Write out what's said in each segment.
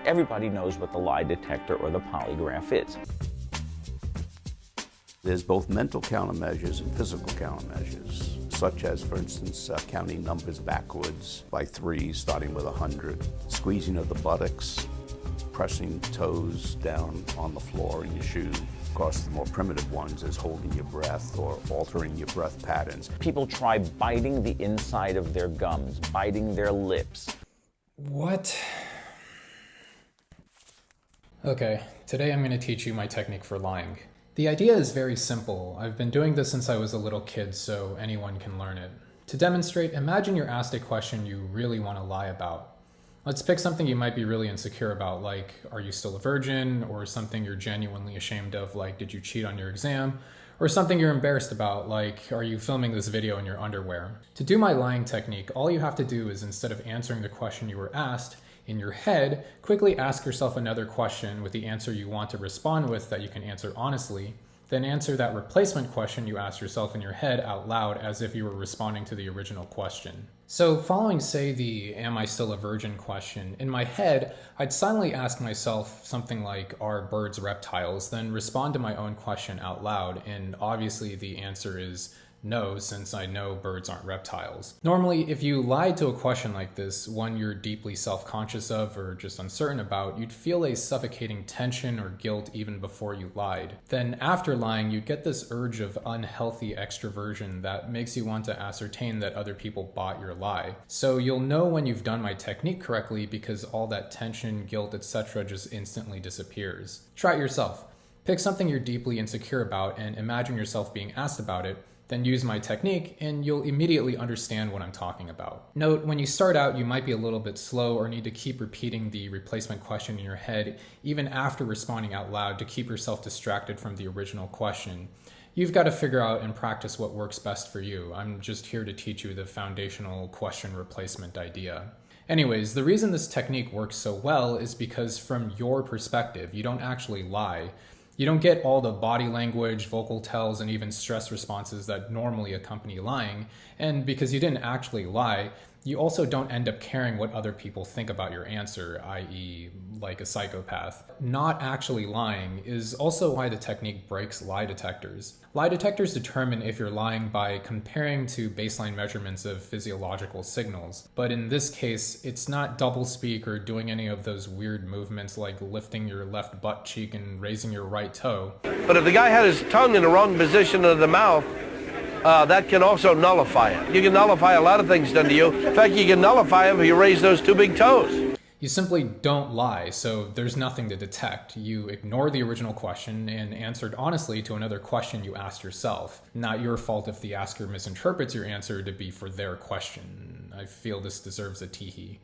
Everybody knows what the lie detector or the polygraph is. There's both mental countermeasures and physical countermeasures, such as, for instance, counting numbers backwards by 3, starting with 100, squeezing of the buttocks, pressing toes down on the floor in your shoe. Of course, the more primitive ones is holding your breath or altering your breath patterns. People try biting the inside of their gums, biting their lips. What? Okay, today I'm going to teach you my technique for lying. The idea is very simple. I've been doing this since I was a little kid, so anyone can learn it. To demonstrate, imagine you're asked a question you really want to lie about. Let's pick something you might be really insecure about, like, are you still a virgin? Or something you're genuinely ashamed of, like, did you cheat on your exam? Or something you're embarrassed about, like, are you filming this video in your underwear? To do my lying technique, all you have to do is, instead of answering the question you were asked, in your head, quickly ask yourself another question with the answer you want to respond with that you can answer honestly, then answer that replacement question you asked yourself in your head out loud as if you were responding to the original question. So following, say, the "am I still a virgin" question, in my head, I'd silently ask myself something like, are birds reptiles, then respond to my own question out loud, and obviously the answer is no, since I know birds aren't reptiles. Normally, if you lied to a question like this, one you're deeply self-conscious of or just uncertain about, you'd feel a suffocating tension or guilt even before you lied. Then after lying, you'd get this urge of unhealthy extroversion that makes you want to ascertain that other people bought your lie. So you'll know when you've done my technique correctly because all that tension, guilt, etc. just instantly disappears. Try it yourself. Pick something you're deeply insecure about and imagine yourself being asked about it. Then use my technique and you'll immediately understand what I'm talking about. Note, when you start out, you might be a little bit slow or need to keep repeating the replacement question in your head, even after responding out loud, to keep yourself distracted from the original question. You've got to figure out and practice what works best for you. I'm just here to teach you the foundational question replacement idea. Anyways, the reason this technique works so well is because from your perspective, you don't actually lie. You don't get all the body language, vocal tells, and even stress responses that normally accompany lying, and because you didn't actually lie, you also don't end up caring what other people think about your answer, i.e., like a psychopath. Not actually lying is also why the technique breaks lie detectors. Lie detectors determine if you're lying by comparing to baseline measurements of physiological signals. But in this case, it's not doublespeak or doing any of those weird movements like lifting your left butt cheek and raising your right toe. But if the guy had his tongue in the wrong position of the mouth, that can also nullify it. You can nullify a lot of things done to you. In fact, you can nullify them if you raise those 2 big toes. You simply don't lie, so there's nothing to detect. You ignore the original question and answered honestly to another question you asked yourself. Not your fault if the asker misinterprets your answer to be for their question. I feel this deserves a teehee.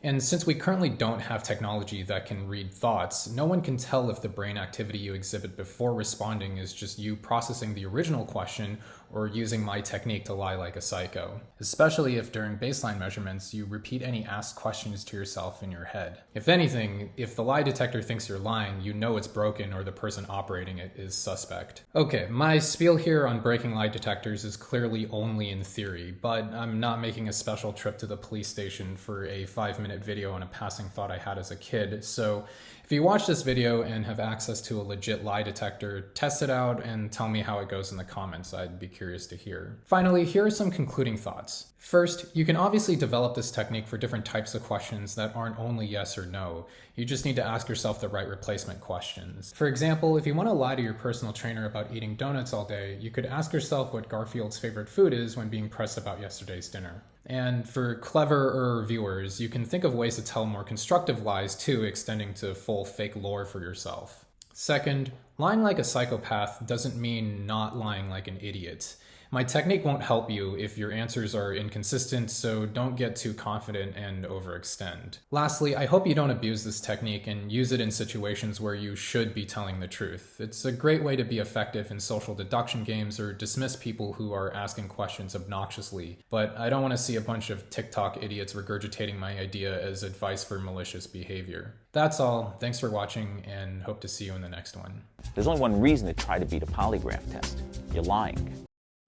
And since we currently don't have technology that can read thoughts, no one can tell if the brain activity you exhibit before responding is just you processing the original question or using my technique to lie like a psycho. Especially if during baseline measurements you repeat any asked questions to yourself in your head. If anything, if the lie detector thinks you're lying, you know it's broken or the person operating it is suspect. Okay, my spiel here on breaking lie detectors is clearly only in theory, but I'm not making a special trip to the police station for a 5-minute video on a passing thought I had as a kid, so if you watch this video and have access to a legit lie detector, test it out and tell me how it goes in the comments. I'd be curious to hear. Finally, here are some concluding thoughts. First, you can obviously develop this technique for different types of questions that aren't only yes or no. You just need to ask yourself the right replacement questions. For example, if you want to lie to your personal trainer about eating donuts all day, you could ask yourself what Garfield's favorite food is when being pressed about yesterday's dinner. And for cleverer viewers, you can think of ways to tell more constructive lies too, extending to full fake lore for yourself. Second, lying like a psychopath doesn't mean not lying like an idiot. My technique won't help you if your answers are inconsistent, so don't get too confident and overextend. Lastly, I hope you don't abuse this technique and use it in situations where you should be telling the truth. It's a great way to be effective in social deduction games or dismiss people who are asking questions obnoxiously, but I don't want to see a bunch of TikTok idiots regurgitating my idea as advice for malicious behavior. That's all. Thanks for watching and hope to see you in the next one. There's only one reason to try to beat a polygraph test. You're lying.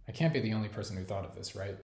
I can't be the only person who thought of this, right?